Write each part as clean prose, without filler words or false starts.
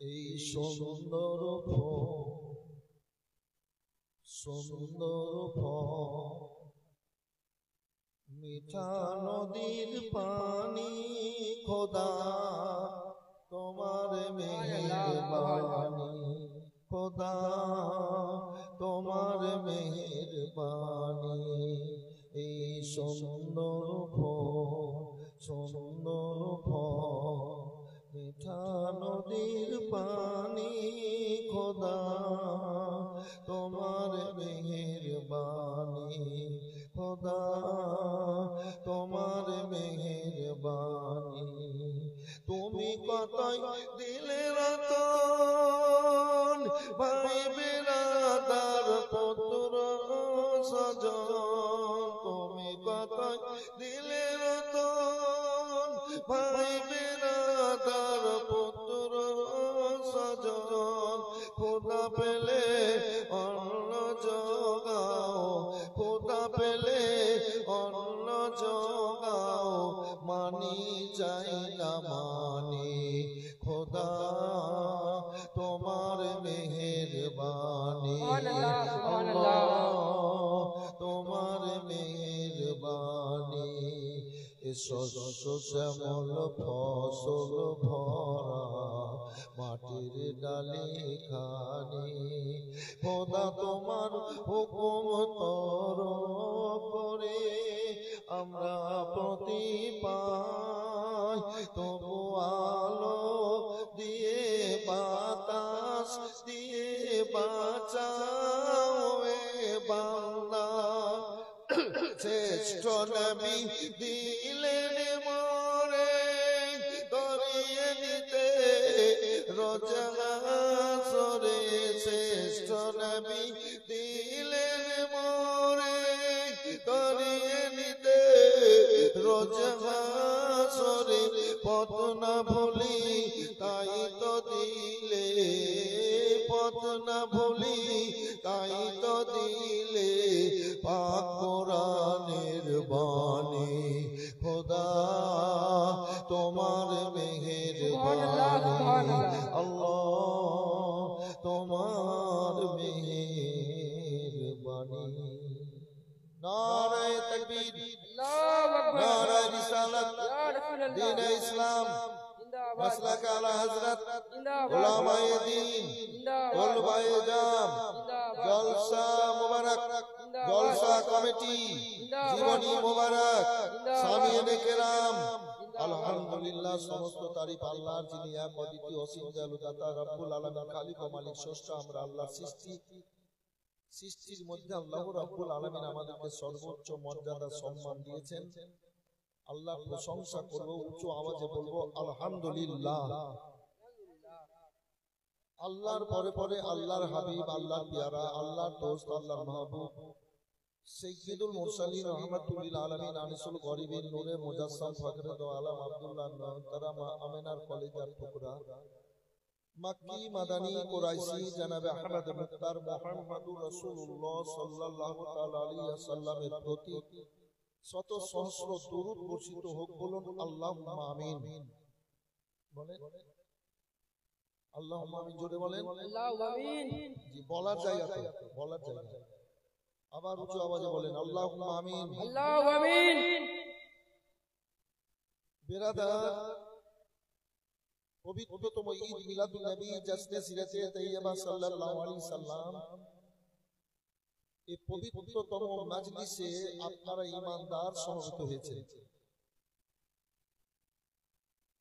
এই সুন্দর সুন্দর মিঠা নদীর পানি খোদা তোমার মেহেরবানি খোদা তোমার মেহেরবানি এই সুন্দর মিঠা নদীর পানি খোদা তোমার মেহেরবানি খোদা তোমার মেহেরবানি তুমি কতই দিলে রতন ভাই বেরাদার পুত্র সজন তুমি কতই দিলে রতন ভাই বেরাদার পুত্র সজন খোদা পেলে অন্ন জগাও খোদা পেলে অন্ন জগাও মানি চাই না মানি খোদা তোমার মেহেরবানি আল্লাহ তোমার মেহেরবানি শস্য শ্যামল ফসল ভরা মাটির ডালে খানি খোদা তোমার হুকুম তর করে আমরা প্রতি পাই তবু আলো দিয়ে বাতাস দিয়ে বাঁচাও এ বাংলা শ্রেষ্ঠ নবী দিলেন মরে করিয়ে নিতে রোজা সরে শ্রেষ্ঠ নবী দিলেন মরে করিয়ে নিতে রোজা সরে পথ না ভুলি তাই তো দিলে পথ না ভুলি তাই তো দিলে পাক কোরআনের বাণী খোদা তোমার মেহেরবানি আল্লাহ তোমার মেহেরবানি নারায়ে তাকবীর আল্লাহু আকবার নারায়ে রিসালাত দ্বীন ইসলাম মাসলাক আলা হযরত উলামায়ে দ্বীন উলমায়ে জাম জলসা মুবারক জলসা কমিটি জীবনী মুবারক সামিয়ানে কেরাম আলহামদুলিল্লাহ সমস্ত তারিফ আল্লাহর যিনি এক অদ্বিতীয় অসীম দয়ালু দাতা রব্বুল আলামিন খালিক ও মালিক স্রষ্টা আমরা আল্লাহর সৃষ্টির মধ্যে আল্লাহ রব্বুল আলামিন আমাদেরকে সর্বোচ্চ মর্যাদা সম্মান দিয়েছেন আল্লাহর প্রশংসা করব উচ্চ আওয়াজে বলবো আলহামদুলিল্লাহ আল্লাহর পরে পরে আল্লাহর হাবিব আল্লাহর পিয়ারা আল্লাহর দোস্ত আল্লাহর মাহবুব সাইয়্যিদুল মুরসালিন রাহমাতুল লিল আলামিন আনিসুল গরিবিন নূরে মুজাসসাম ফখরে দো আলম আব্দুল্লাহ মুহতারাম আমিনার কলেজার টুকরা মক্কি মাদানী কুরাইশি জনাবে আহমদ মুখতার মুহাম্মদুর রাসূলুল্লাহ সাল্লাল্লাহু তাআলা আলাইহি ওয়াসাল্লামের প্রতি শত সহস্র দরুদ বর্ষিত হোক বলুন আল্লাহুম্মা আমিন বলেন আল্লাহুম্মা আমিন জোরে বলেন আল্লাহুম্মা আমিন জি বলার জায়গা আবার উচ্চ আওয়াজে বলেন আল্লাহুম্মা আমিন আল্লাহুম্মা আমিন বিরাদার পবিত্রতম ঈদ মিলাদুন নবী জশ্নে সিরাতে তৈয়বা সাল্লাল্লাহু আলাইহি সাল্লাম এই পবিত্রতম মাজলিসে আপনারা ঈমানদার সমবেত হয়েছে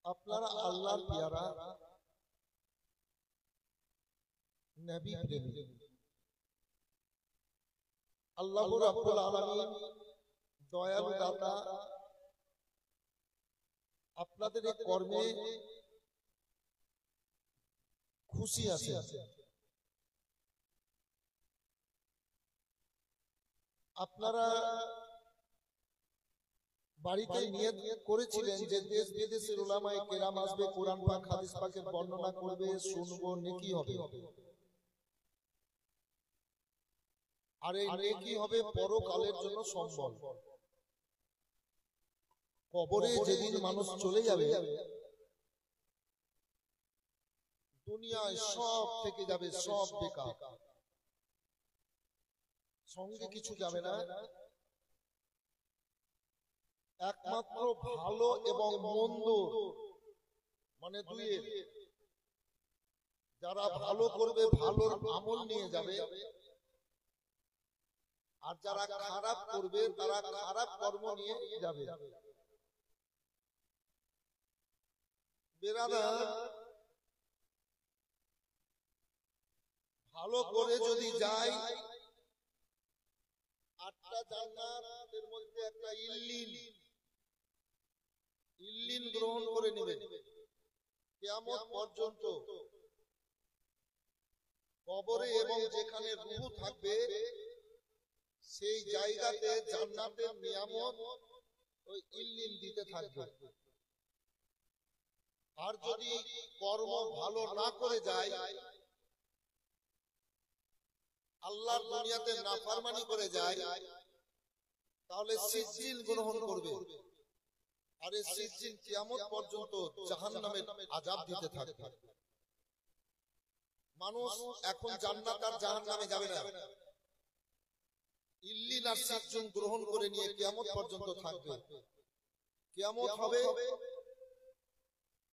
আপনারা আল্লাহর পিয়ারা নবী প্রেমী আল্লাহ রাব্বুল আলামিন দয়ালু দাতা আপনাদের এই কর্মে খুশি আছে আপনারা বাড়িতে নিয়ত করেছিলেন যে দেশ বিদেশের উলামায়ে কেরাম আসবে কোরআন পাক হাদিস পাকের বর্ণনা করবে শুনবো নেকি হবে আর এই নেকি হবে পরকালের জন্য সম্বল কবরে যেদিন মানুষ চলে যাবে দুনিয়ায় সব থেকে যাবে, সব বেকার, সঙ্গে কিছু যাবে না। একমাত্র ভালো এবং মন্দ মানে দুইয়ের, যারা ভালো করবে ভালোর আমল নিয়ে যাবে, আর যারা খারাপ করবে তারা খারাপ কর্ম নিয়ে যাবে। বেরাদার, ভালো করে যদি যায় 8টা জান্নাতের মধ্যে একটা ইল্লিন গ্রহণ করে নেবে। কিয়ামত পর্যন্ত কবরে এবং যেখানে রূহ থাকবে সেই জায়গাতে জান্নাতের নিয়ামত ওই ইল্লিন দিতে থাকবে। আর যদি কর্ম ভালো না করে যায়, আল্লাহর দুনিয়াতে নাফরমানি করে যায়, তাহলে সিজ্জিল গ্রহণ করবে। আর এই সিজ্জিল কিয়ামত পর্যন্ত জাহান্নামের আযাব দিতে থাকবে। মানুষ এখন জান্নাত আর জাহান্নামে যাবে না, ইল্লিন আর সিজ্জিল গ্রহণ করে নিয়ে কিয়ামত পর্যন্ত থাকবে। কিয়ামত হবে,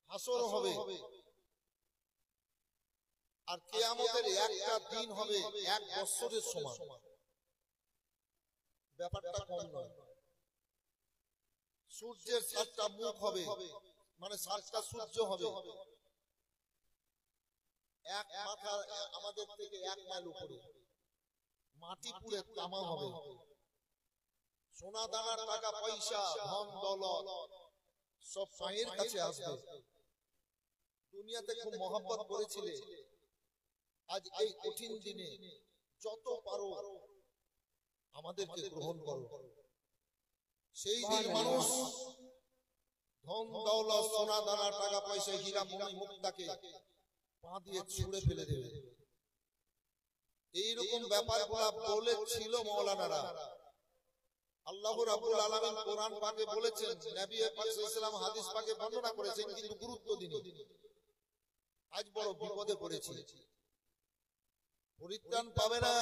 হাসর হবে, আর কিয়ামতের একটা দিন হবে 1 বছরের সমান। ব্যাপারটা কম নয়। সূর্যের 7টা মুখ হবে, মানে 7টা সূর্য হবে। এক মাথা আমাদের থেকে 1 মাইল উপরে, মাটি পুড়ে তামা হবে। সোনা দানার টাকা পয়সা ধন দৌলত সব পায়ের কাছে আসবে। দুনিয়াতে খুব মহব্বত করেছিলে, আজ এই কঠিন দিনে যত পারো আমাদেরকে গ্রহণ করো। সেই দিন মানুষ ধন দৌলত সোনা দানা টাকা পয়সা হীরা মণি মুক্তাকে পা দিয়ে ছুঁড়ে ফেলে দেবে। এইরকম ব্যাপারগুলো বলেছিল মাওলানারা। আল্লাহ রাব্বুল আলামিন কোরআন পাকে বলেছেন, নবী পাক সাল্লাল্লাহু আলাইহি ওয়াসাল্লাম হাদিস পাকে বর্ণনা করেছেন, কিন্তু গুরুত্ব দিনই। আজ বড় বিপদে পড়েছি, পরিত্রাণ পাবে না।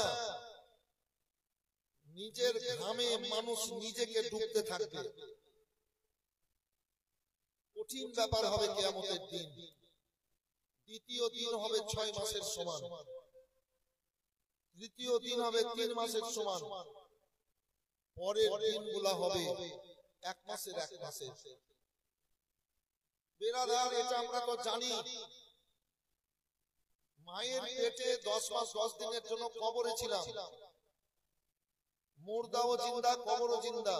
নিজের ঘামে মানুষ নিজেকে ডুবতে থাকবে। কঠিন ব্যাপার হবে কিয়ামতের দিন। দ্বিতীয় দিন হবে 6 মাসের সমান, তৃতীয় দিন হবে 3 মাসের সমান, পরের দিনগুলো হবে 1 মাসের 1 মাসের। বেরাদার, এটা আমরা তো জানি। মায়ের পেটে 10 মাস 10 দিনের জন্য কবরে ছিলাম। মুর্দাও জিন্দা, কবরও জিন্দা।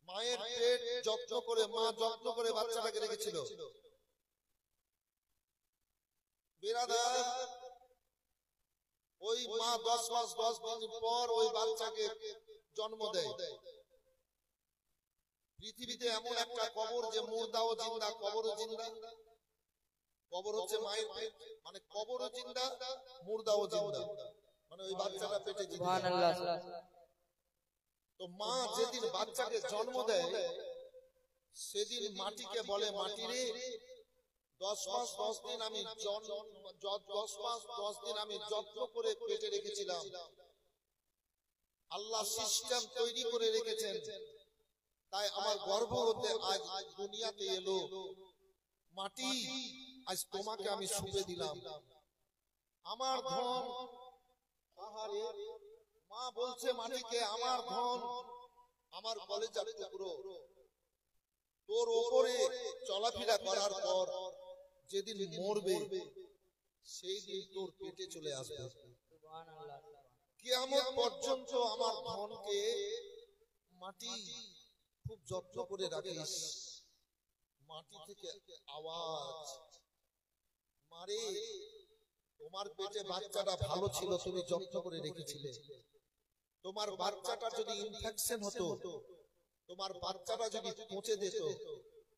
মায়ের পেট যত্ন করে, মা যত্ন করে বাচ্চাটাকে রেখেছিল। বেরাদার, ওই মা 10 মাস 10 দিন পর ওই বাচ্চাকে জন্ম দেয়। পৃথিবীতে এমন একটা কবর যে মুর্দাও জিন্দা, কবরও জিন্দা। কবর হচ্ছে মায়ের পেট, মানে কবরও জিন্দা, মুর্দাও জিন্দা, মানে ওই বাচ্চাটা পেটে জিন্দা। তো মা যেদিন বাচ্চাকে জন্ম দেয় সেদিন মাটিকে বলে, মাটি রে, 10 মাস 10 দিন আমি 10 মাস 10 দিন আমি যত্ন করে পেটে রেখেছিলাম। আল্লাহ সিস্টেম তৈরি করে রেখেছেন, তাই আমার গর্ভ হতে আজ দুনিয়াতে এলো। মাটি, আজ তোমাকে আমি শুঁপে দিলাম। আমার ধন, আহারে, মা বলছে মাটিকে, আমার ধন, আমার কলেজার টুকরো, তোর উপরে চলাফেরা করার পর যেদিন মরবে সেই দিন তোর পেটে চলে আসবে। কিয়ামত পর্যন্ত আমার ধনকে মাটি খুব যত্ন করে রাখিস। মাটি থেকে আওয়াজ মারে, তোমার পেটে বাচ্চাটা ভালো ছিল, তুমি যত্ন করে রেখেছিলে। তোমার বাচ্চাটা যদি ইনফেকশন হতো, তোমার বাচ্চাটা যদি পচে যেত,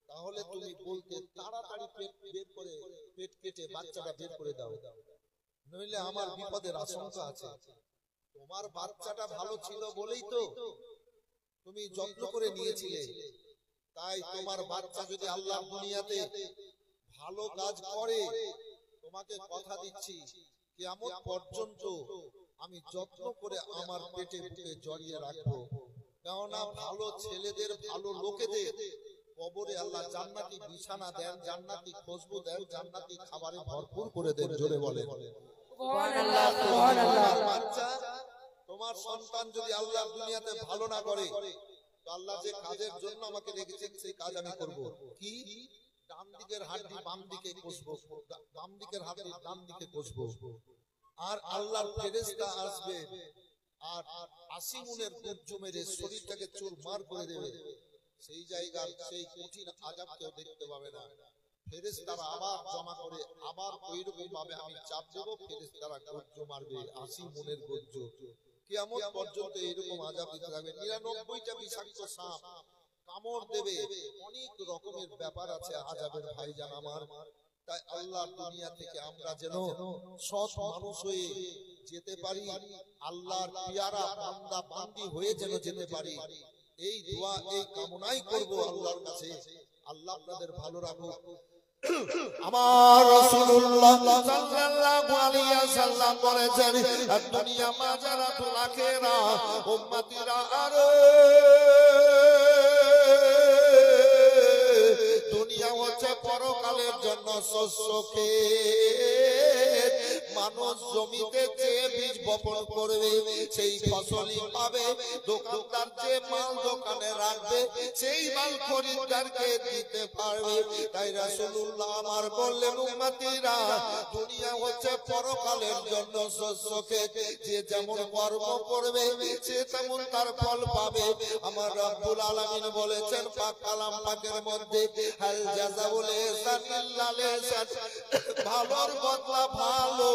তাহলে তুমি বলতে তাড়াতাড়ি পেট বের করে, পেট কেটে বাচ্চাটা বের করে দাও, নইলে আমার বিপদের আশঙ্কা আছে। তোমার বাচ্চাটা ভালো ছিল বলেই তো তুমি যত্ন করে নিয়েছিলে। তাই তোমার বাচ্চা যদি আল্লাহ দুনিয়াতে ভালো কাজ করে, তোমাকে কথা দিচ্ছি কিয়ামত পর্যন্ত আমি যত্ন করে আমার পেটে বুকে জড়িয়ে রাখবো। কেননা ভালো ছেলেদের, ভালো লোকেদের কবরে আল্লাহ জান্নাতি বিছানা দেন, জান্নাতি খুশবু দেন, জান্নাতি খাবারে ভরপুর করে দেন। জোরে বলে সুবহানাল্লাহ, সুবহানাল্লাহ। বাচ্চা, তোমার সন্তান যদি আল্লাহ দুনিয়াতে ভালো না করে, তো আল্লাহ যে কাজের জন্য আমাকে রেখেছেন সেই কাজ আমি করব। কি? ডান দিকের হাড্ডি বাম দিকে কষবো, বাম দিকের হাড্ডি ডান দিকে কষবো। আর আল্লাহর ফেরেশতা আসবে আর 80 মুনের বজ্র মেরে শরীরটাকে চুরমার করে দেবে। সেই জায়গায় সেই কঠিন আযাব কেউ দেখতে পাবে না। ফেরেশতারা আবার জমা করে আবার ওইরকম ভাবে আমি চাপ দেব, ফেরেশতারা বজ্র মারবে, 80 মুনের বজ্র। কিয়ামত পর্যন্ত এরকম আযাব দিতে থাকবে। 99টা বিষাক্ত সাপ কামড় দেবে, অনেক রকমের ব্যাপার আছে আযাবের ভাইজান আমার। তাই আল্লাহর দুনিয়া থেকে আমরা যেন সৎ মানুষ হয়ে যেতে পারি, আল্লাহর পিয়ারা বান্দা বান্দি হয়ে যেন যেতে পারি, এই দোয়া এই কামনাই করব আল্লাহর কাছে। আল্লাহ আপনাদের ভালো রাখুক। আমার রাসূলুল্লাহ সাল্লাল্লাহু আলাইহি ওয়াসাল্লাম বলেছেন, দুনিয়া মাজারাতুল আখিরা, উম্মতিরা আরে দুনিয়া হচ্ছে পরকালের জন্য শস্য ক্ষেত। মানুষ জমিতে যে বীজ বপন করবে সেই ফসলই পাবে। দোকানদার যে মাল দোকানে রাখবে সেই মাল খরিদ্দারকে দিতে পারবে। তাই রাসূলুল্লাহ আমার বললেন, উম্মতিরা দুনিয়া হচ্ছে পরকালের জন্য শস্য ক্ষেত। যে যেমন কর্ম করবে সে তেমন তার ফল পাবে। আমার রব্বুল আলামিন বলেছেন পাক কালাম পাকের মধ্যে, হাল জাযাউল ইহসান ইল্লাল ইহসান, ভালোর বদলা ভালো।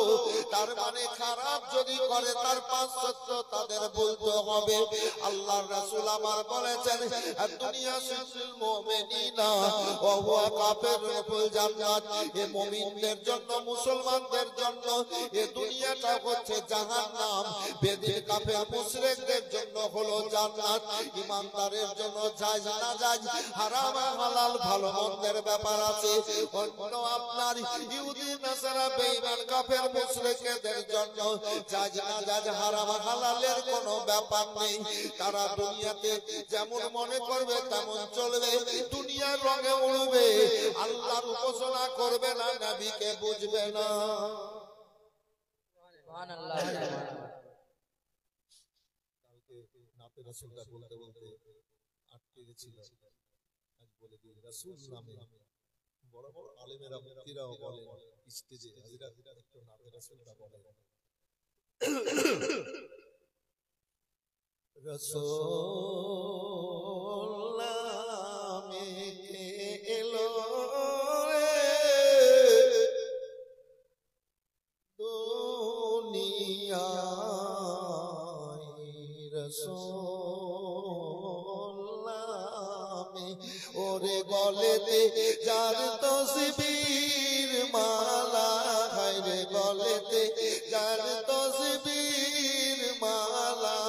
তার মানে খারাপ যদি করে তার পাঁচশত তাদের বলতে হবে। আল্লাহর রাসূল আমার বলেছেন, দুনিয়া সিজনুল মুমিনিনা ওয়া হুয়া কাফিরুল জান্নাত। এ মুমিনদের জন্য, মুসলমানদের জন্য এ দুনিয়াটা হচ্ছে জাহান্নাম। বেদিন কাফের মুশরিকদের জন্য হলো জান্নাত। ঈমানদারের জন্য জায়েজ না জায়েজ, হারাম হালাল ভালো মন্দের ব্যাপার আছে। অন্য আপনার ইহুদি নাসারা বেঈমান কাফের মুশরিকদের জন্য জায়েজ না জায়েজ, হারাম হালালের কোনো ব্যাপার নেই। তারা দুনিয়াতে যেমন মনে করবে তেমন চলবে, দুনিয়ার রঙে উড়বে, আল্লাহর উপাসনা করবে না, নবীকে বুঝবে না। সুবহানাল্লাহ। কালকে নাতে রাসূলটা বলতে বলতে আটকে গেছিল। আজ বলে দিই রাসূল নামে বড় বড় আলেমেরা মুফতিরাও বলেন, স্টেজে হাজিরা একটু নাতে রাসূলটা বলেন। রাসূল নামে কে এলো দুনিয়ায়, রাসূল নামে ওরে গলেতে যার তসবির মালা, হায় রে গলেতে যার তসবির মালা,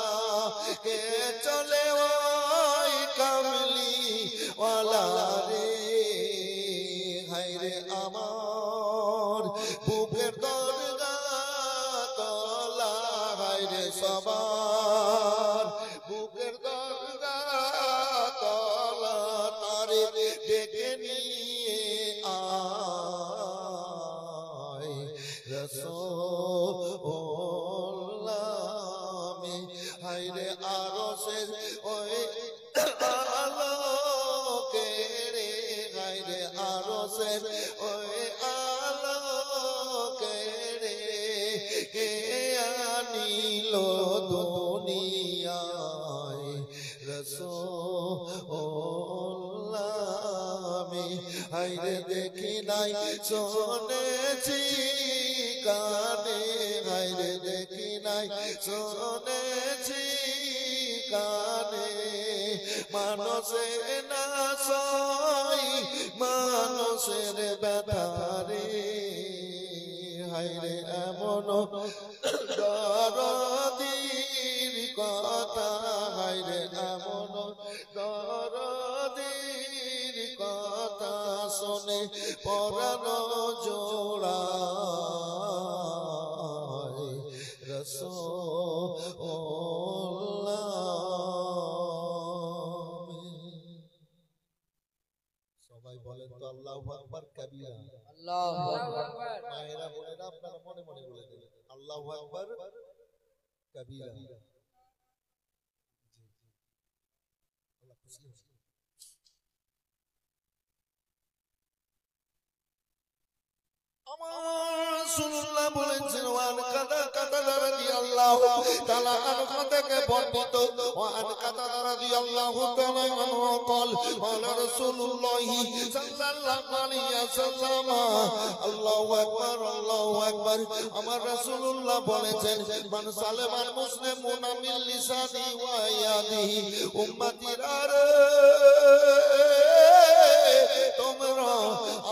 কে চলে ওই কামলি ওয়ালা রে, হায় রে আমার বুকের দরজা তলা, হায় রে সবার বুকের দরজা তলা, তারে ডেকে নিয়ে আয় রাসূল নামে, হায় রে আরশের ওই আলোকে রে, হায় রে আরশের ওই আলোকে রে, কে আনিল দুনিয়ায় রাসূল নামে, হায় রে দেখি নাই শুনেছি কানে, হায় রে দেখি নাই শুনেছি কানে, মানুষে না সই মানুষের ব্যথারে, হায় রে এমন দরদির কথা, হায় রে এমন দরদির কথা শুনে পরানো জোড়ায় রাসূলুল্লাহ। সবাই বলেন তো আল্লাহু আকবার কাবীরা। আল্লাহু আকবার। মায়েরা বোনেরা আপনারা মনে মনে বলে দেবেন আল্লাহু আকবার কাবীরা। আমার রাসূলুল্লাহ বলেছেন ওয়ান কাতাদা রাদিয়াল্লাহু তাআলা আনহু থেকে বর্ণিত ওয়ান কাতাদা রাদিয়াল্লাহু তাআলা আনহু قال قال رسول الله সাল্লাল্লাহু আলাইহি ওয়াসাল্লাম আল্লাহু আকবার আল্লাহু আকবার। আমার রাসূলুল্লাহ বলেছেন মান সালামান মুসলিমুনা মিন লিসানি ওয়া ইয়াদিহি উম্মতিরা তোমরা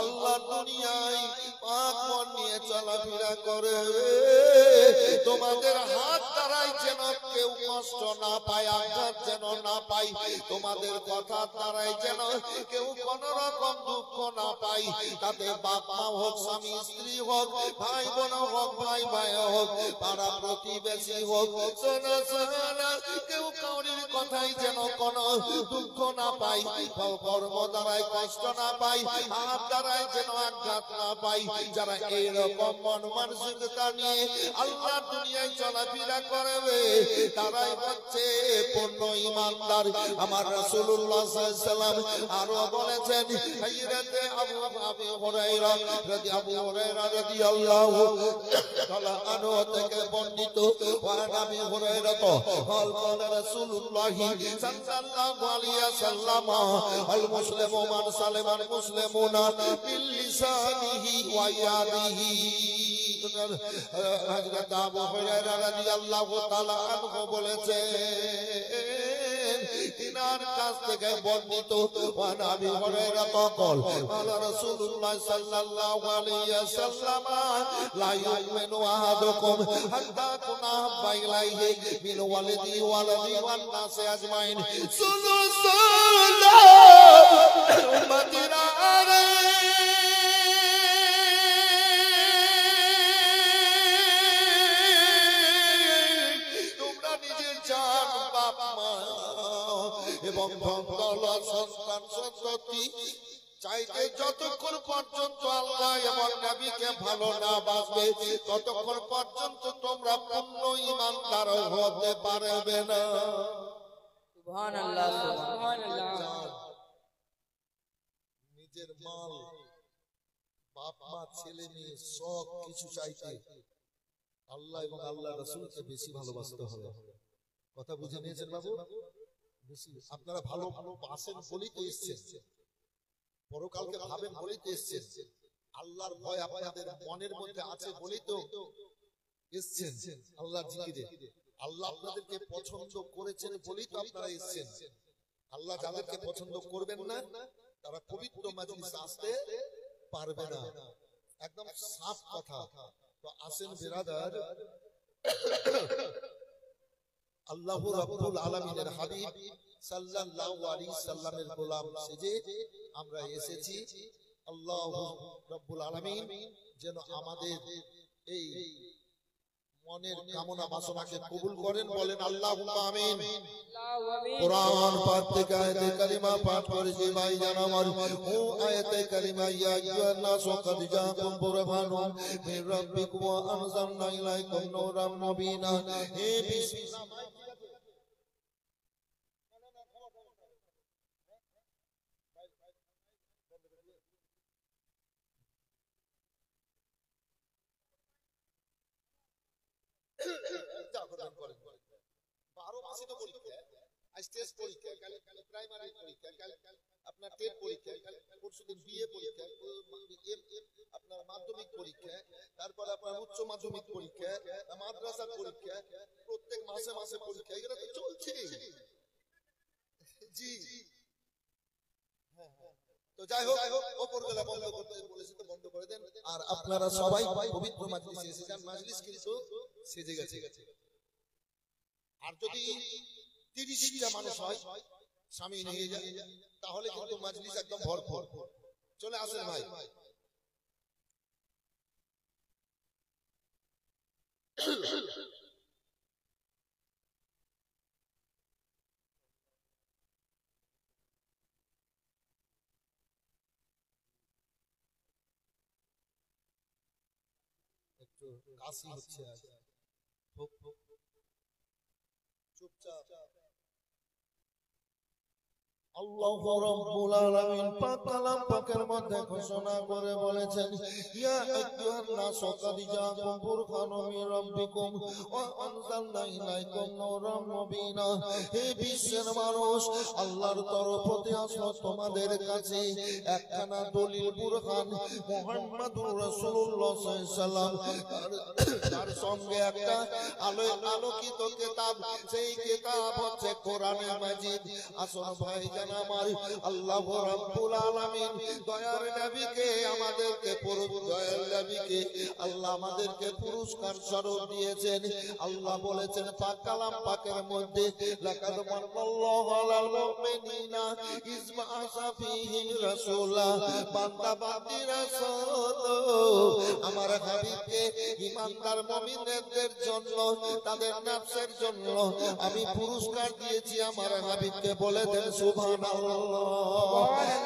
আল্লাহ দুনিয়ায় পাক মন নিয়ে চলাফেরা করে তোমাদের হাত দ্বারাই যেন কেউ কষ্ট না পায়, আঘাত যেন না পায়, তোমাদের কথা দ্বারাই যেন কেউ কোন রকম দুঃখ না পায়। তাতে বাপ মা হোক, স্বামী স্ত্রী হোক, ভাই বোন হোক, ভাই ভাই হোক, পাড়া প্রতিবেশী হোক, সোনা সোনা কেউ কাউরির কথাই যেন কোন দুঃখ না পায়, কর্ম দ্বারাই কষ্ট না পায়, হাত দ্বারাই যেন আঘাত না পায়। যারা এইরকম মন মানসিকতা নিয়ে আল্লাহ দুনিয়ায় চলাফেরা করবে তারাই হচ্ছে পূর্ণ ঈমানদার। আমার রাসূলুল্লাহ সাল্লাল্লাহু আলাইহি ওয়াসাল্লাম আরো বলেছেন হযরত আবু হুরায়রা রাদিয়াল্লাহু তাআলা আনহু থেকে বর্ণিত ওয়া নবী হুরায়রা قال قال رسول الله সাল্লাল্লাহু আলাইহি ওয়াসাল্লাম আল মুসলিমু মান সালামা আল মুসলিমুনা বিল লিসানিহি ওয়া ইয়াদিহি। হযরত আবু হুরায়রা রাদিয়াল্লাহু তাআলা আনহু বলেছেন তিনার কাছ থেকে বর্ণিত ওয়া নবী হুরায়রা قال قال رسول الله সাল্লাল্লাহু আলাইহি ওয়াসাল্লাম লা ইউমিনু আহাদুকুম হাত্তা কুনা হাব্বা ইলাইহি মিন ওয়ালিদি ওয়ালাদি ওয়ান নাস আজমাইন সুলুসুল্লাহ উম্মতিনা এবং সন্তান সন্ততি চাইতে যতক্ষণ পর্যন্ত আল্লাহ এবং নবীকে ভালো না বাসবে ততক্ষণ পর্যন্ত তোমরা পূর্ণ ঈমানদার হতে পারবে না। সুবহানাল্লাহ সুবহানাল্লাহ। নিজের মাল, বাপ মা, ছেলে মেয়ে সব কিছু চাইতে আল্লাহ এবং আল্লাহ রাসূলকে বেশি ভালোবাসতে হবে। কথা বুঝে নিয়েছেন বাবু? বেশি আপনারা ভালো ভালো বাসেন বলেই তো এসেছেন, পরকালকে ভাবেন বলেই তো এসেছেন, আল্লাহর ভয় আপনাদের মনের মধ্যে আছে বলেই তো এসেছেন আল্লাহর জিকিরে। আল্লাহ আপনাদেরকে পছন্দ করেছেন বলেই তো আপনারা এসেছেন। আল্লাহ যাদেরকে পছন্দ করবেন না তারা পবিত্র মাজলিসে আসতে পারবে না, একদম সাফ কথা। তো আসেন বিরাদার, আল্লাহ রাব্বুল আলামিনের হাবিব সাল্লাল্লাহু আলাইহি সাল্লামের গোলাম সেজে আমরা এসেছি। আল্লাহ রাব্বুল আলামিন যেন আমাদের এই মনের কামনা বাসনাকে কবুল করেন, বলেন আল্লাহুম্মা আমিন। কোরআন পাঠ থেকে আয়াতে কারিমা পাঠ করেছি ভাইজান আমার, ও আয়াতে কারিমা ইয়া আইয়ুহান নাস ক্বাদ জাআকুম বুরহানুম মির রাব্বিকুম ওয়া আনজালনা ইলাইকুম নূরাম মুবিনা। হে বিসমিল্লাহ বারো মাসে তো পরীক্ষা, আজ টেস্ট পরীক্ষা, কাল প্রাইমারি পরীক্ষা, কাল আপনার টেট পরীক্ষা, কাল পরশুদিন বিএ পরীক্ষা, আপনার মাধ্যমিক পরীক্ষা, তারপর আপনার উচ্চ মাধ্যমিক পরীক্ষা, মাদ্রাসার পরীক্ষা, প্রত্যেক মাসে মাসে পরীক্ষা, এগুলো তো চলছে। জি তো যাই হোক ওপরবেলা বন্ধ করতে বলেছে তো বন্ধ করে দেন। আর আপনারা সবাই পবিত্র মাজলিসে এসে যান, মাজলিস কিন্তু সেজে গেছে। আর যদি 30টা মানুষ হয় স্বামী নিয়ে যায় তাহলে কিন্তু মাজলিস একদম ভরপুর। চলে আসেন ভাই। একটু কাশি হচ্ছে আজ, চুপচাপ। আল্লাহ রাব্বুল আলামিন পাক কালাম পাকের মধ্যে ঘোষণা করে বলেছেন, ইয়া আইয়ুহান নাস ক্বাদ জাআকুম বুরহানুম মির রাব্বিকুম ওয়া আনজালনা ইলাইকুম নূরাম মুবিনা। হে বিশ্বের মানুষ, আল্লাহর তরফ হতে আসলো তোমাদের কাছে একখানা দলিল বুরহান, মুহাম্মদুর রাসূলুল্লাহ সাল্লাল্লাহু আলাইহি ওয়াসাল্লাম তার সঙ্গে একটা আলোকিত কিতাব, সেই কিতাব হচ্ছে কোরআনে মাজিদ। আসল ভাই আমার আল্লাহ রাব্বুল আলামিন দয়ার নবীকে আমাদেরকে দয়ার নবীকে আল্লাহ আমাদেরকে পুরস্কার স্বরূপ দিয়েছেন। আল্লাহ বলেছেন পাক কালাম পাকের মধ্যে, লাকাদ মানাল্লাহু আলাল মুমিনিনা ইয বাআসা ফীহিম রাসূলা। বান্দা বান্দি রাসূল আমার হাবিবকে ঈমানদার মুমিনদের জন্য, তাদের নফসের জন্য আমি পুরস্কার দিয়েছি। আমার হাবিবকে বলে দেন সুবহানাল্লাহ।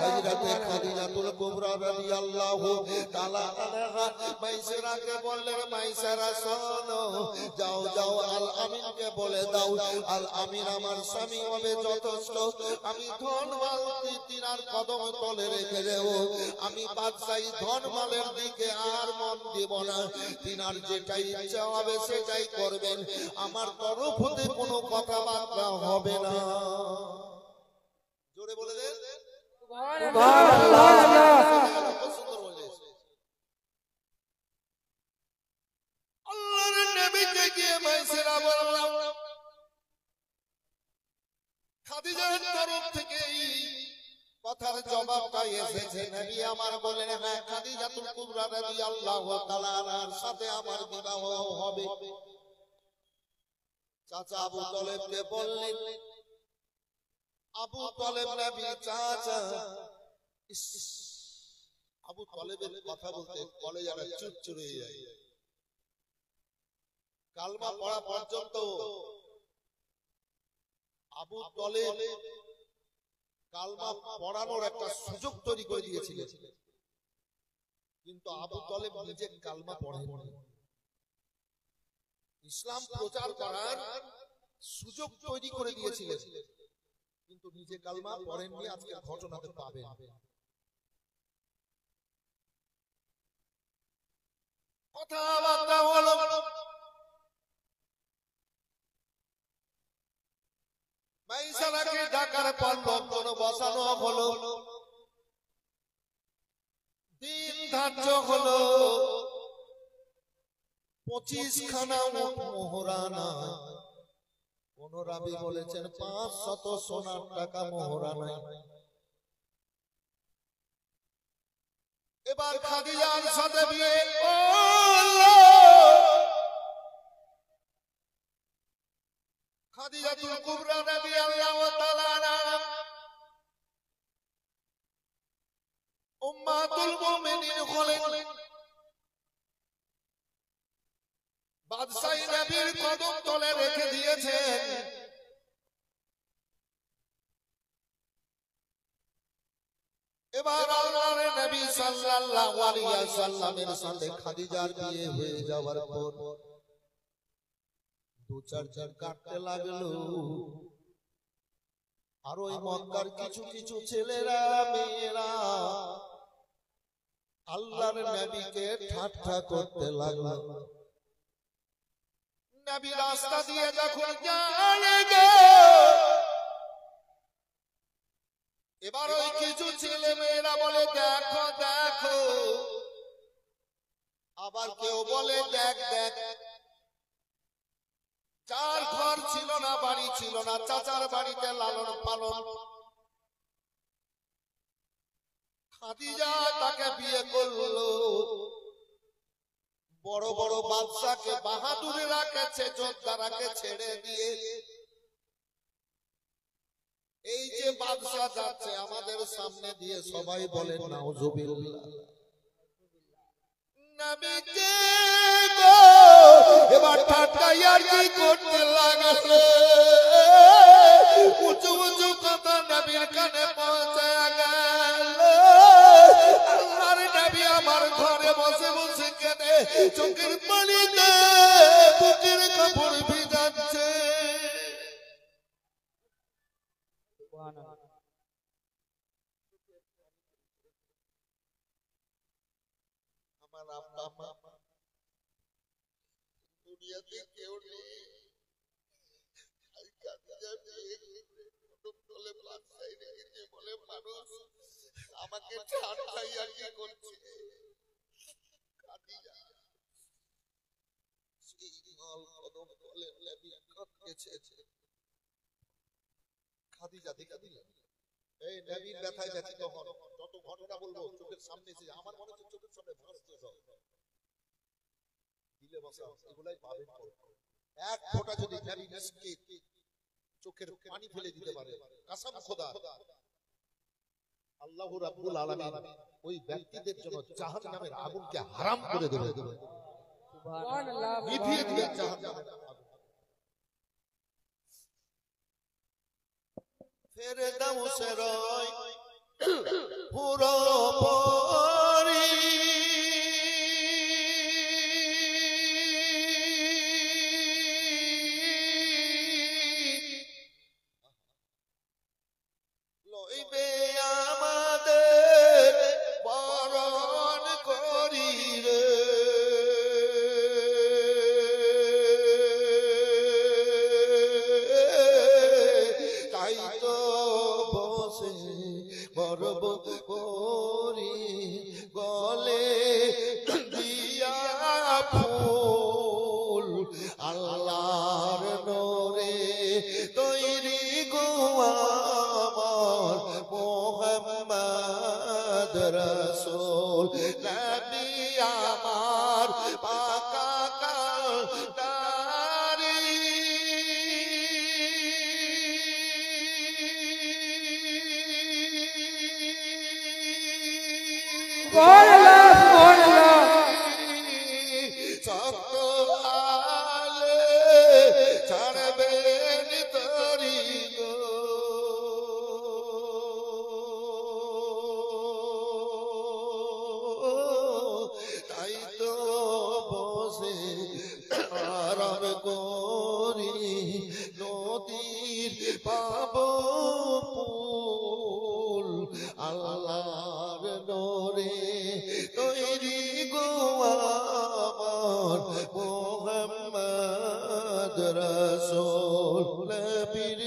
হযরতে খাদিজাতুল কুবরা রাদিয়াল্লাহু তাআলা আনহা মাইসারাকে বললেন, মাইসারা শোনো, যাও যাও আল আমিনকে বলে দাও, আল আমিন আমার স্বামী হবে যথেষ্ট। আমি ধন মাল তিনার কদম তলে রেখে দেব, আমি বাদশাহী ধন মালের দিকে আর মন দেব না। তিনার যেটাই ইচ্ছা হবে সেটাই করবেন, আমার তরফ হতে কোনো কথাবার্তা হবে না। জোরে বলে দেন আল্লাহর নবীকে গিয়ে মাইসেরা বললাম, খাদিজার তরফ থেকে কথার জবাবটা এসেছে। নবী আমার বলেন, হ্যাঁ খাদিজাতুল কুবরা রাদিয়াল্লাহু তাআলা আনহার সাথে আমার বিবাহ হবে। চাচা আবু তালেবকে বললেন, আবু তালেব নবী চাচা। আবু তালেবের কথা বলতে কলেজাটা চুরচুর হয়ে যায়। কালমা পড়া পর্যন্ত আবু তালেব কালমা পড়ানোর একটা সুযোগ তৈরি করে দিয়েছিলেন, কিন্তু আবু তালেব নিজে কালমা পড়েননি। ইসলাম প্রচার করার সুযোগ তৈরি করে দিয়েছিলেন, কিন্তু নিজে কালমা পড়েননি। আজকে ঘটনাতে পাবেন। কথাবার্তা হলো, মাইসারাকে ঢাকার পর লন্ডনে বসানো হলো। দিন ধার্য হলো, 25 খানা মোহরানা। কোন রাবি বলেছেন 500 সোনার টাকা মোহরানা। এবার খাদিজার সাথে বিয়ে। খাদিজাতুল কুবরা রাদিয়াল্লাহু তাআলা আনহা উম্মাতুল মুমিনিন হলেন। বাদশাহী নবীর কদম তলে রেখে দিয়েছেন। এবার আল্লাহর নবী সাল্লাল্লাহু আলাইহি ওয়াসাল্লামের সাথে খাদিজার বিয়ে হয়ে যাওয়ার পর 2-4 দিন কাটতে লাগলো। আর ওই মক্কার কিছু কিছু ছেলেরা মেয়েরা আল্লাহর নবীকে ঠাট্টা করতে লাগলো। নবী রাস্তা দিয়ে যখন যান গো, এবার ওই কিছু ছেলে মেয়েরা বলে দেখো দেখো, আবার কেউ বলে দেখ দেখ। যার ঘর ছিল না, বাড়ি ছিল না, চাচার বাড়িতে লালন পালন, খাদিজা তাকে বিয়ে করলো। বড় বড় বাদশাকে, বাহাদুরেরাকে, যোদ্ধারাকে ছেড়ে দিয়ে এই যে বাদশা যাচ্ছে আমাদের সামনে দিয়ে, সবাই বলেন নাউজুবিল্লাহ। নবীজি গো এবার ঠাট্টা ইয়ার্কি করতে লাগলো, উঁচু উঁচু কথা নবীর কানে পৌঁছে গেল। আল্লাহর নবী আমার ঘরে বসে বসে কেঁদে চোখের পানিতে বুকের কাপড় ভিজাচ্ছে। আমার আব্বা মা দুনিয়াতে কেউ নেই, বলে মানুষ আমাকে ঠান্ডা ইয়ার্কি করছে। খাদিজা দেখা দিলেন এই নবীর ব্যথায় যাচ্ছি, তখন যত ঘটনা বলবো চোখের সামনে এসে আমার মনে হচ্ছে চোখের সামনে ভাসতে দিলে বসা, এগুলাই পাবেন। এক ফোঁটা যদি নবী মিসকে চোখের পানি ফেলে দিতে পারে, কসম খোদা আল্লাহ রাব্বুল আলামিন ওই ব্যক্তিদের জন্য জাহান্নামের আগুনকে হারাম করে দেবে, সুবহানাল্লাহ, নিভিয়ে দিবে জাহান্নামের আগুন। ফেরদাউসের পুরো পরি লইবে আমাদের বরণ করি রে, তাই তো বসে গর্ব করি গলে দিয়া ফুল, আল্লাহর নূরে তৈরি গো আমার মুহাম্মদ রাসূল। নবী আমার পাকা কালদারি, সুবহানাল্লাহ, সুবহানাল্লাহ, শক্ত আলে ছাড়বেন তরি গো, তাই তো বসে আরাম করি নদীর পাব ফুল, আল্লাহর নূরে তৈরি গো আমার মুহাম্মদ রাসূল। নবীর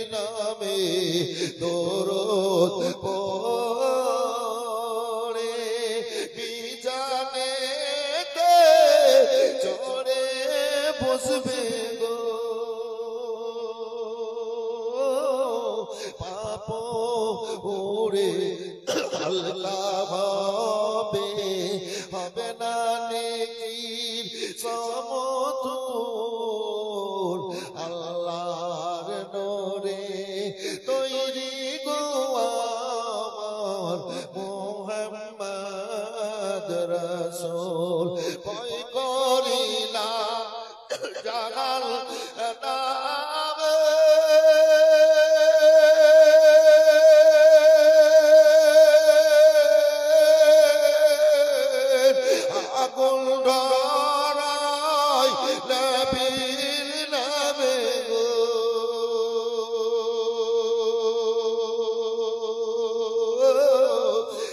নামে দরুদ পড়ে বিজানেতে চড়ে বসবে গো, পাপ উড়ে হালকা ভাবে হবে না নেকির সমতুল, আল্লাহর নূরে তৈরি গো আমার মুহাম্মদ রাসূল। ভয় করি না জাগাল নামে, আগুন ধরাই নবীর নামে গো,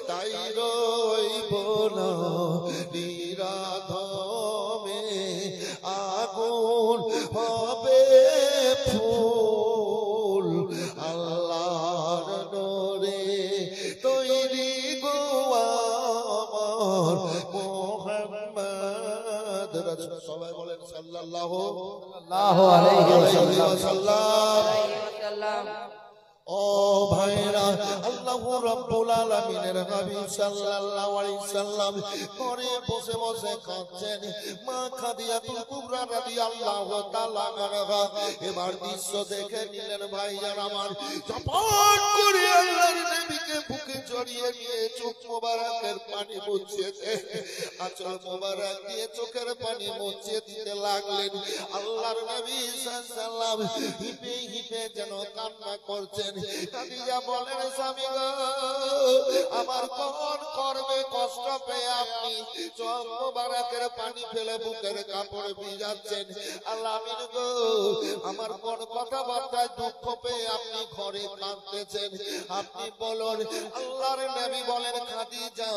তাই রইব না নিরাধমে, আগুন হবে ফুল, আল্লাহর নূরে তৈরি গো আমার মুহাম্মদ রাসূল। সবাই বলেন সাল্লাল্লাহু আলাইহি ওয়াসাল্লাম। ওয়াসাল্লাম। ও ভাইরা, আল্লাহ রাব্বুল আলামিনের হাবিব সাল্লাল্লাহু আলাইহি সাল্লাম ঘরে বসে বসে কাঁদছেন। মা খাদিজাতুল কুবরা রাদিয়াল্লাহু তাআলা আনহা এবার দৃশ্য দেখে নিলেন। ভাইজান আমার, ঝপট করে আল্লাহর নবীকে বুকে জড়িয়ে নিয়ে চোখ মোবারকের পানি মুছিয়ে দেন, আঁচল মোবারক দিয়ে চোখের পানি মুছিয়ে দিতে লাগলেন। আল্লাহর নবী সাল্লাল্লাহু আলাইহি ওয়াসাল্লাম হিপে হিপে যেন কান্না করছেন। খাদিজা বলেন, স্বামী গো, আমার কোন কর্মে কষ্ট পেয়ে আপনি চোখ মোবারকের পানি ফেলে বুকের কাপড় ভিজাচ্ছেন? আল্লাহ আমিন গো, আমার কোন কথাবার্তায় দুঃখ পেয়ে আপনি ঘরে কাঁদতেছেন? আপনি বলুন। আল্লাহর নবী বলেন, খাদিজা,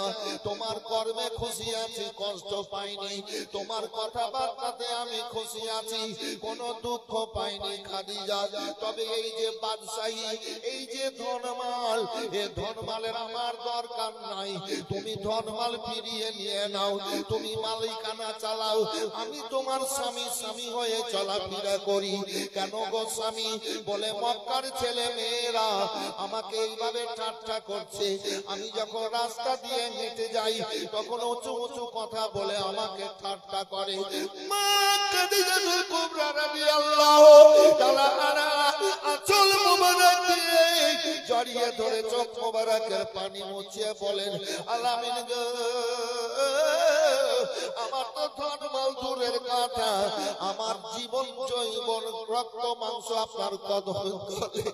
তোমার কর্মে খুশি আছি, কষ্ট পাইনি। তোমার কথাবার্তাতে আমি খুশি আছি, কোনো দুঃখ পাইনি খাদিজা। তবে এই যে বাদশাহী, এই যে ধনমাল, এ ধনমালের আমার দরকার নাই। তুমি ধনমাল ফিরিয়ে নিয়ে নাও, তুমি মালিকানা চালাও। আমি তোমার স্বামী স্বামী হয়ে চলাফেরা করি। কেন গো স্বামী? বলে, মক্কার ছেলে মেয়েরা আমাকে এইভাবে ঠাট্টা করছে। আমি যখন রাস্তা দিয়ে হেঁটে যাই তখন উঁচু উঁচু কথা বলে আমাকে ঠাট্টা করে। মা খাদিজাতুল কুবরা রাদিয়াল্লাহু তাআলা আনহা আঁচল মোবারক দিয়ে জড়িয়ে ধরে চোখ মোবারকের পানি মুছিয়ে বলেন, আল্লাহ আমিন গো, আমার তো ধনমাল দূরের কথা, আমার জীবন জৈবন রক্ত মাংস আপনার কদম তলে।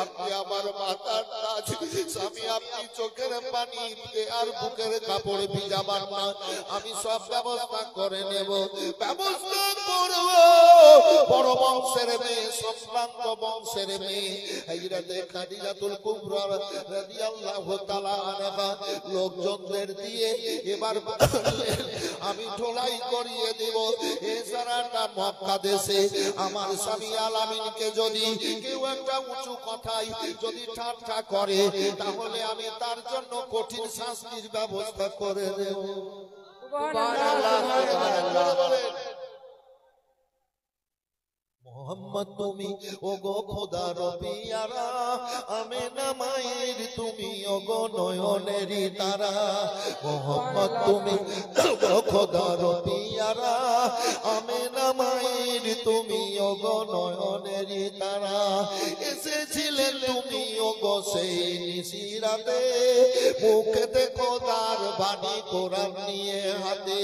আপনি আমার মাথার তাজ, স্বামী আপনি চোখের পানি আর বুকের কাপড় ভিজাবার না, আমি সব ব্যবস্থা করে নেব, ব্যবস্থা করব। বড় বংশের মেয়ে, সম্ভ্রান্ত বংশের মেয়ে হযরতে খাদিজাতুল কুবরা রাদিয়াল্লাহু তাআলা আনহা লোকজনদের দিয়ে এবার আমি ঢোলাই করিয়ে দেব। এ সারাটা মক্কা দেশে আমার স্বামী আলামিনকে যদি কেউ একটা উঁচু কথাই যদি ঠাট্টা করে, তাহলে আমি তার জন্য কঠিন শাস্তির ব্যবস্থা করে দেব। সুবহানাল্লাহ, সুবহানাল্লাহ। মোহাম্মদ তুমি ওগো খোদার পিয়ারা, আমেনা মায়ের তুমি ওগো নয়নেরই তারা। মোহাম্মদ তুমি ওগো খোদার পিয়ারা, আমেনা মায়ের তুমি ওগো নয়নেরই তারা। এসেছিলেন তুমি ওগো সেই নিশিরাতে, মুখেতে খোদার বাণী কোরআন নিয়ে হাতে।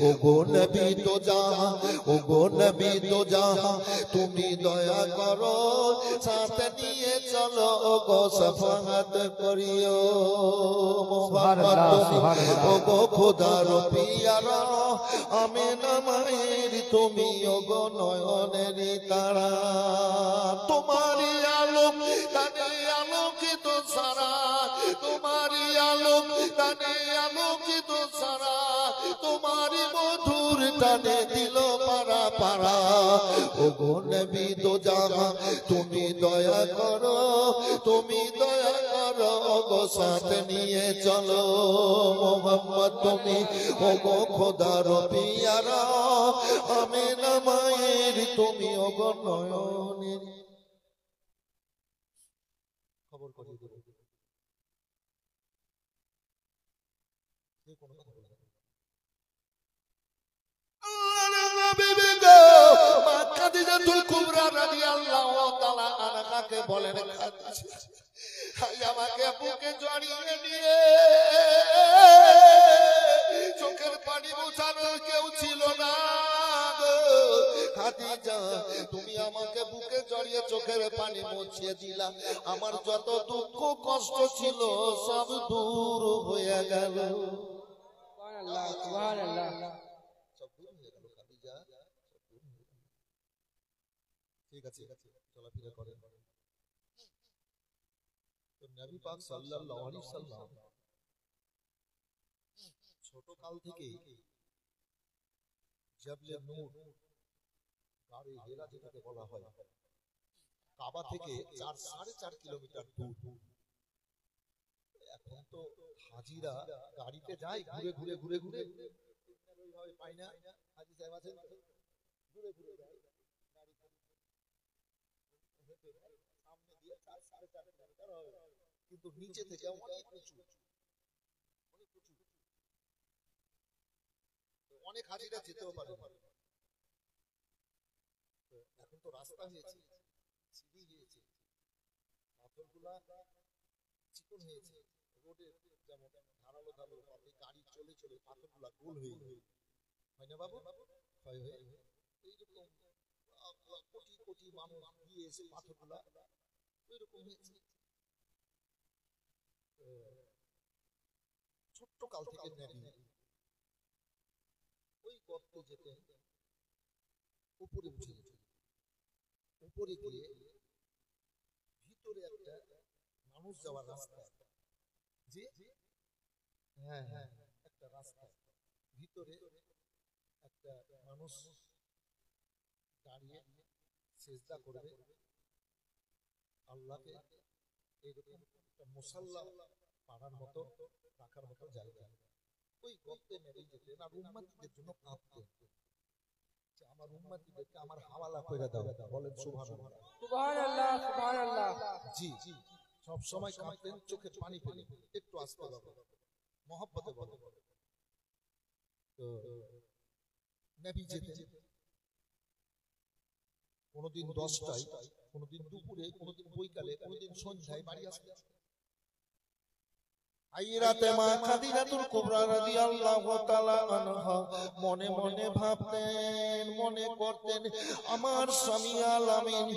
ওগো নবী তো জাহাঁ, ওগো নবী তো জাহাঁ, তুমি দয়া করো, সাথে নিয়ে চলো গো শফাআত করিও। মোহাম্মদ তুমি ওগো খোদার পিয়ারা, আমেনা মায়ের তুমি ওগো নয়নের তারা। তোমারই আলো তানে আলোকিত সারা, তোমারই আলো তানে আলোকিত সারা, তোমারই মধুর টানে দিল পারা পারা। ওগো নবী দো জাহাঁ, তুমি দয়া করো, তুমি দয়া করো গো, সাথে নিয়ে চলো। মোহাম্মদ তুমি ওগো খোদার পিয়ারা, আমেনা মায়ের তুমি ওগো নয়নের। খবর করিয়ে দেব, কোনো কথা বলবে না। আল্লাহর নবী গো, মা খাদিজাতুল কুবরা রাদিয়াল্লাহু তাআলা আনহাকে বলেন, খাদিজা, আজ আমাকে বুকে জড়িয়ে নিয়ে চোখের পানি মোছানোর কেউ ছিল না গো। খাদিজা, তুমি আমাকে বুকে জড়িয়ে চোখের পানি মুছিয়ে দিলা, আমার যত দুঃখ কষ্ট ছিল সব দূর হয়ে গেল। সুবহানাল্লাহ, সুবহানাল্লাহ। সব দূর হয়ে গেল খাদিজা, সব দূর হয়ে গেল। ঠিক আছে, চলাফেরা করেন। তো নবী পাক সাল্লাল্লাহু আলাইহি সাল্লাম ছোট কাল থেকে জাবলে নূর, গাড়ি হেরা যেটাকে বলা হয়, কাবা থেকে 4.5 কিলোমিটার দূর। এখন তো হাজিরা গাড়িতে যায়, ঘুরে ঘুরে ঘুরে ঘুরে ওইভাবে পায় না। হাজি সাহেব আছেন, ঘুরে ঘুরে যায় গাড়িতে, সামনে দিয়ে 4-4.5 কিলোমিটার হবে, কিন্তু নিচে থেকে অনেক উঁচু, অনেক উঁচু। অনেক হাজিরা যেতেও পারে। এখন তো রাস্তা হয়েছে, সিঁড়ি হয়েছে, পাথরগুলা চিকন হয়েছে, রোডে যেমন ধারালো ধারালো পথে গাড়ি চলে চলে পাথরগুলা গোল হয়ে হয় না বাবু, ক্ষয় হয়ে এইরকম কোটি কোটি মানুষ দিয়ে এসে পাথরগুলা ওইরকম হয়েছে। ছোট্ট কাল থেকে নবী ওই গর্তে যেতে উপরে উঠে যেত, উপরে গিয়ে ভিতরে একটা মানুষ যাওয়ার রাস্তা, যে হ্যাঁ হ্যাঁ একটা রাস্তা, ভিতরে একটা মানুষ দাঁড়িয়ে সেজদা করবে আল্লাহকে, এরকম একটা মুসাল্লা পাড়ার মতো রাখার মতো জায়গা। ওই গর্তে মেরে যেতেন আর উম্মতিদের জন্য কাঁদতেন, যে আমার উম্মতিদেরকে আমার হাওয়ালা করে দাও, বলেন সুবহানাল্লাহ। সুবহানাল্লাহ, সুবহানাল্লাহ। জি জি, সব সময় কাঁদতেন, চোখে পানি ফেলে, একটু আস্তে বাবা মহব্বতে বলো। তো নবী যেতেন কোনদিন 10টায়, কোনদিন দুপুরে, কোনদিন বৈকালে, কোনদিন সন্ধ্যায় বাড়ি আসতেন। আইরাতে মা খাদিজাতুল কুবরা রাদিয়াল্লাহু তাআলা আনহা মনে মনে ভাবতেন, মনে করতেন, আমার স্বামী আল আমিন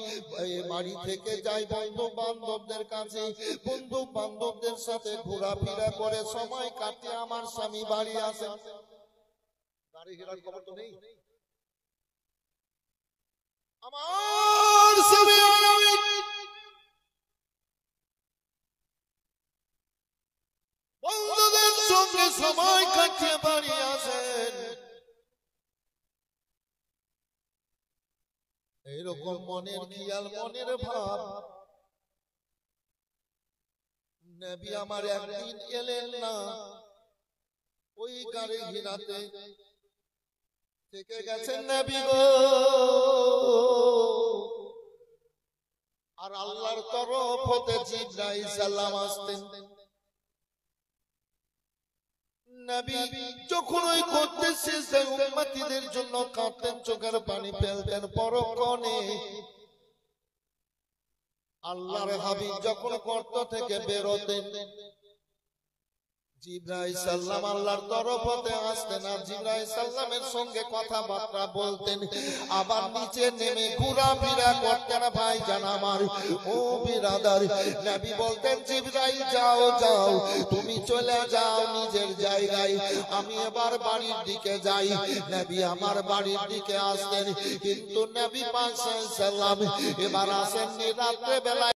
বাড়ি থেকে যায় বন্ধু বান্ধবদের কাছে, বন্ধু বান্ধবদের সাথে ঘোরাফেরা করে সময় কাটে, আমার স্বামী বাড়ি আসেন। গাড়ি ঘেরার খবর তো নেই। আমার স্বামী আল আমিন বন্ধুদের সঙ্গে সময় কাটিয়ে বাড়ি আসেন। এইরকম মনের খেয়াল, মনের ভাব নবী আমার একদিন এলেন না, ওই গাড়ি ঘিরাতে থেকে গেছেন নবী গো। আর আল্লাহর তরফ হতে জিবরাইল সালাম আসতেন। নবী যখন ওই করতে সিজদায় উম্মতিদের জন্য কাঁদতেন, চোখের পানি ফেলতেন, পরক্ষণে আল্লাহর হাবিব যখন গর্ত থেকে বেরোতেন, জিবরাইল সাল্লাম আল্লাহর তরফ হতে আসতেন আর জিবরাইল সাল্লামের সঙ্গে কথাবার্তা বলতেন, আবার নিচে নেমে ঘোরাফেরা করতেন। ভাইজান আমার, ও বিরাদার, নবী বলতেন, জিবরাইল যাও যাও, তুমি চলে যাও নিজের জায়গায়, আমি এবার বাড়ির দিকে যাই। নবী আমার বাড়ির দিকে আসতেন, কিন্তু নবী পাক সাল্লাল্লাহু আলাইহি ওয়াসাল্লাম এবার আসেননি রাত্রে বেলায়।